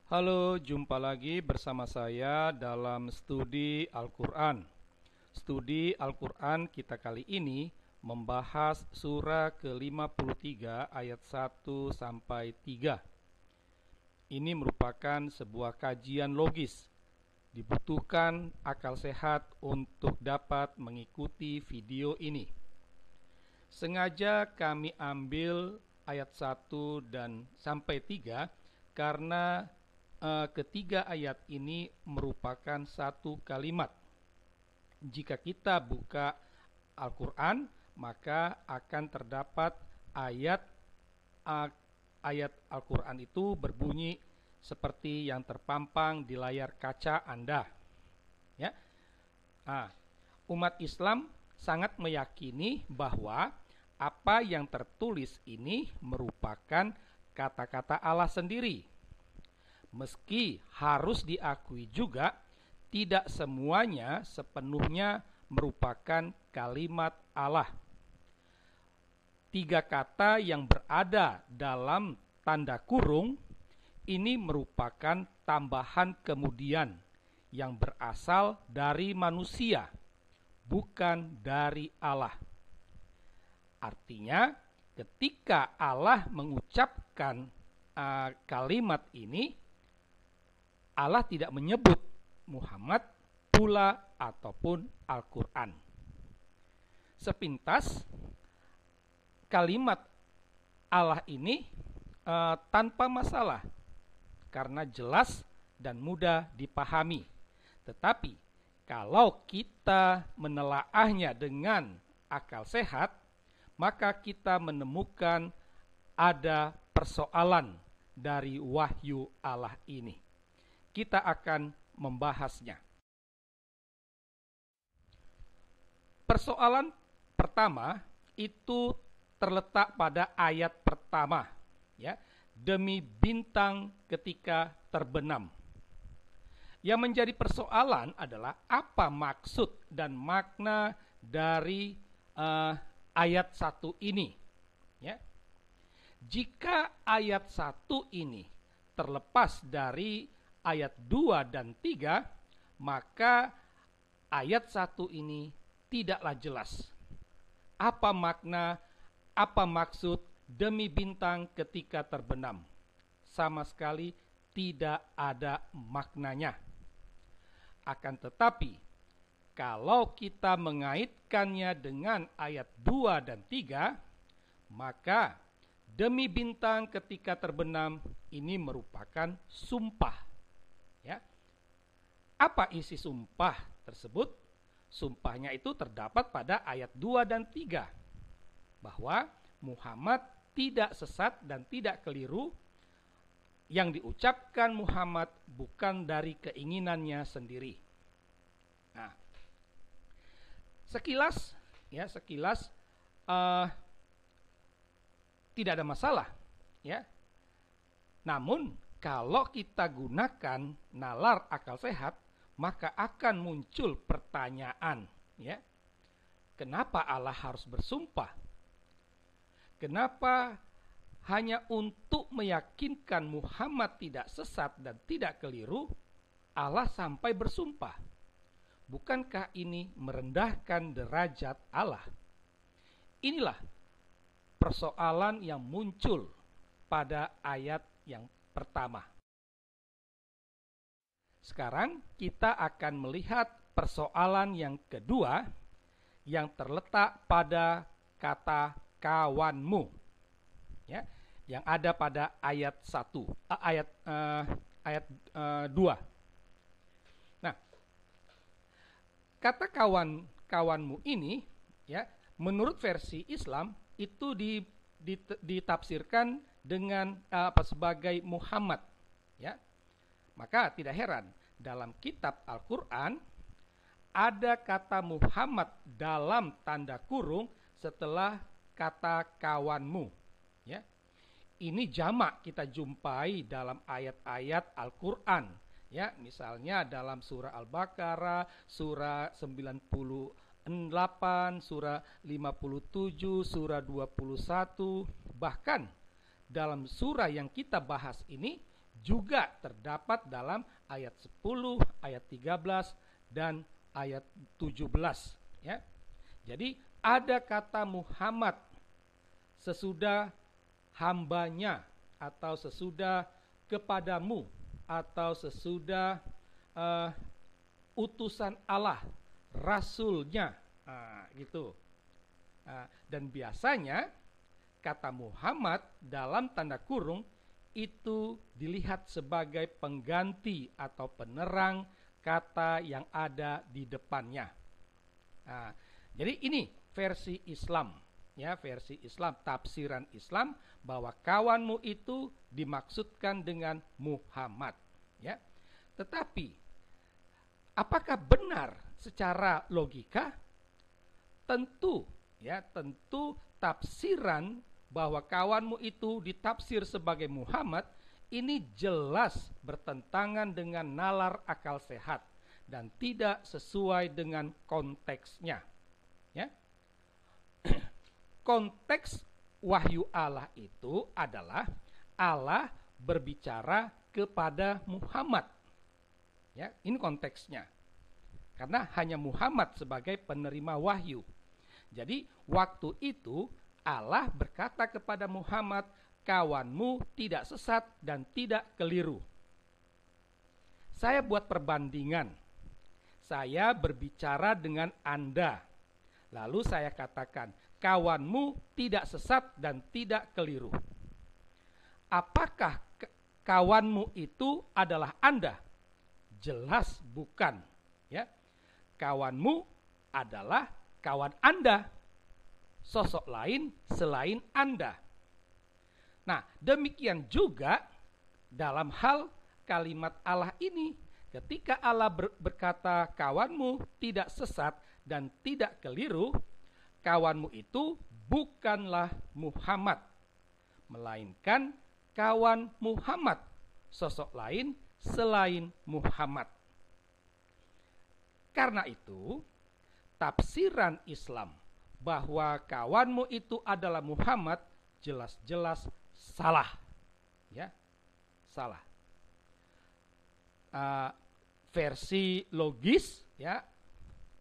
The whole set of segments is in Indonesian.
Halo, jumpa lagi bersama saya dalam studi Al-Quran. Studi Al-Quran kita kali ini membahas surah ke-53 ayat 1 sampai 3. Ini merupakan sebuah kajian logis. Dibutuhkan akal sehat untuk dapat mengikuti video ini. Sengaja kami ambil ayat 1 dan sampai 3 karena ketiga ayat ini merupakan satu kalimat. Jika kita buka Al-Quran, maka akan terdapat ayat Al-Quran itu berbunyi seperti yang terpampang di layar kaca Anda. Ya. Umat Islam sangat meyakini bahwa apa yang tertulis ini merupakan kata-kata Allah sendiri. Meski harus diakui juga, tidak semuanya sepenuhnya merupakan kalimat Allah. 3 kata yang berada dalam tanda kurung ini merupakan tambahan kemudian yang berasal dari manusia, bukan dari Allah. Artinya, ketika Allah mengucapkan kalimat ini, Allah tidak menyebut Muhammad pula ataupun Al-Quran. Sepintas, kalimat Allah ini tanpa masalah karena jelas dan mudah dipahami. Tetapi kalau kita menelaahnya dengan akal sehat, maka kita menemukan ada persoalan dari wahyu Allah ini. Kita akan membahasnya. Persoalan pertama itu terletak pada ayat pertama, ya, demi bintang ketika terbenam. Yang menjadi persoalan adalah apa maksud dan makna dari ayat 1 ini, ya. Jika ayat 1 ini terlepas dari ayat 2 dan 3, maka ayat 1 ini tidaklah jelas. Apa makna, apa maksud demi bintang ketika terbenam? Sama sekali tidak ada maknanya. Akan tetapi, kalau kita mengaitkannya dengan ayat 2 dan 3, maka demi bintang ketika terbenam ini merupakan sumpah. Ya. Apa isi sumpah tersebut? Sumpahnya itu terdapat pada ayat 2 dan 3. Bahwa Muhammad tidak sesat dan tidak keliru. Yang diucapkan Muhammad bukan dari keinginannya sendiri. Nah, sekilas tidak ada masalah, ya. Namun kalau kita gunakan nalar akal sehat, maka akan muncul pertanyaan, ya. Kenapa Allah harus bersumpah? Kenapa hanya untuk meyakinkan Muhammad tidak sesat dan tidak keliru, Allah sampai bersumpah? Bukankah ini merendahkan derajat Allah? Inilah persoalan yang muncul pada ayat yang pertama. Sekarang kita akan melihat persoalan yang kedua yang terletak pada kata kawanmu, ya, yang ada pada ayat 1, ayat 2. Nah, kata kawanmu ini, ya, menurut versi Islam itu ditafsirkan dengan sebagai Muhammad, ya. Maka tidak heran dalam kitab Al-Quran ada kata Muhammad dalam tanda kurung setelah kata kawanmu, ya. Ini jamak kita jumpai dalam ayat-ayat Al-Quran, ya. Misalnya dalam surah Al-Baqarah, surah 98, surah 57, surah 21, bahkan dalam surah yang kita bahas ini juga terdapat dalam ayat 10, ayat 13 dan ayat 17 ya. Jadi ada kata Muhammad sesudah hambanya atau sesudah kepadamu atau sesudah utusan Allah, rasulnya, gitu. Dan biasanya kata Muhammad dalam tanda kurung itu dilihat sebagai pengganti atau penerang kata yang ada di depannya. Jadi ini versi Islam, ya, versi Islam, tafsiran Islam bahwa kawanmu itu dimaksudkan dengan Muhammad, ya. Tetapi apakah benar secara logika? Tentu, ya, tentu tafsiran bahwa kawanmu itu ditafsir sebagai Muhammad ini jelas bertentangan dengan nalar akal sehat dan tidak sesuai dengan konteksnya, ya. Konteks wahyu Allah itu adalah Allah berbicara kepada Muhammad, ya, ini konteksnya. Karena hanya Muhammad sebagai penerima wahyu. Jadi waktu itu Allah berkata kepada Muhammad, kawanmu tidak sesat dan tidak keliru. Saya buat perbandingan. Saya berbicara dengan Anda. Lalu saya katakan, kawanmu tidak sesat dan tidak keliru. Apakah kawanmu itu adalah Anda? Jelas bukan, ya. Kawanmu adalah kawan Anda, sosok lain selain Anda. Nah, demikian juga dalam hal kalimat Allah ini, ketika Allah berkata kawanmu tidak sesat dan tidak keliru, kawanmu itu bukanlah Muhammad, melainkan kawan Muhammad, sosok lain selain Muhammad. Karena itu, tafsiran Islam bahwa kawanmu itu adalah Muhammad jelas-jelas salah, ya, salah. Versi logis, ya,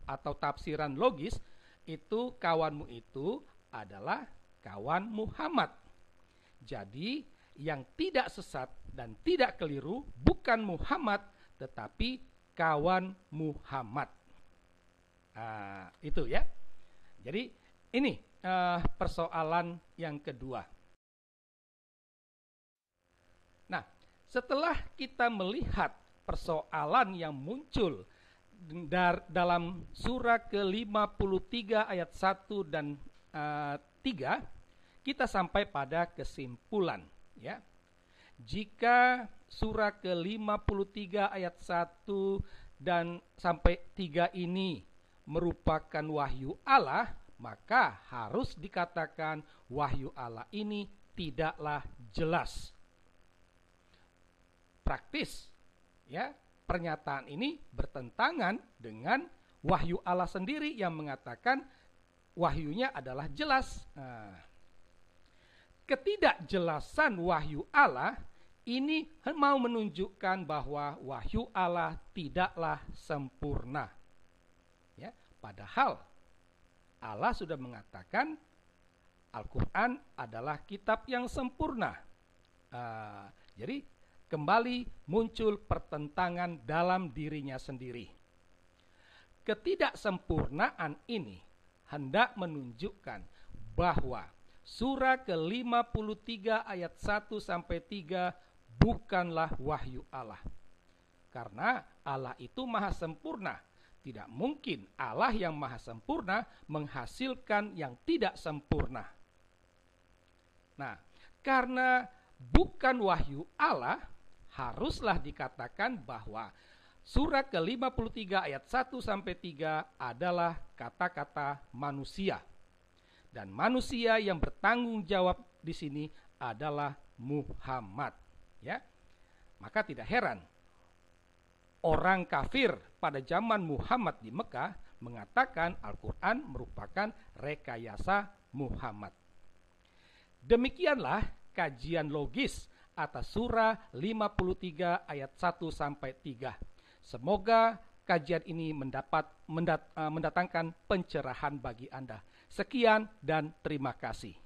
atau tafsiran logis itu kawanmu itu adalah kawan Muhammad. Jadi yang tidak sesat dan tidak keliru bukan Muhammad, tetapi kawan Muhammad. Itu, ya. Jadi ini persoalan yang kedua. Nah, setelah kita melihat persoalan yang muncul dalam surah ke-53 ayat 1 dan 3, kita sampai pada kesimpulan, ya. Jika surah ke-53 ayat 1 dan sampai 3 ini merupakan wahyu Allah, maka harus dikatakan wahyu Allah ini tidaklah jelas. Praktis, ya, pernyataan ini bertentangan dengan wahyu Allah sendiri yang mengatakan wahyunya adalah jelas. Ketidakjelasan wahyu Allah ini mau menunjukkan bahwa wahyu Allah tidaklah sempurna, ya, padahal Allah sudah mengatakan Al-Quran adalah kitab yang sempurna. Jadi kembali muncul pertentangan dalam dirinya sendiri. Ketidaksempurnaan ini hendak menunjukkan bahwa surah ke-53 ayat 1 sampai 3 bukanlah wahyu Allah. Karena Allah itu maha sempurna. Tidak mungkin Allah yang maha sempurna menghasilkan yang tidak sempurna. Nah, karena bukan wahyu Allah, haruslah dikatakan bahwa surah ke-53 ayat 1 sampai 3 adalah kata-kata manusia. Dan manusia yang bertanggung jawab di sini adalah Muhammad, ya. Maka tidak heran orang kafir pada zaman Muhammad di Mekah mengatakan Al-Quran merupakan rekayasa Muhammad. Demikianlah kajian logis atas surah 53 ayat 1 sampai 3. Semoga kajian ini mendatangkan pencerahan bagi Anda. Sekian dan terima kasih.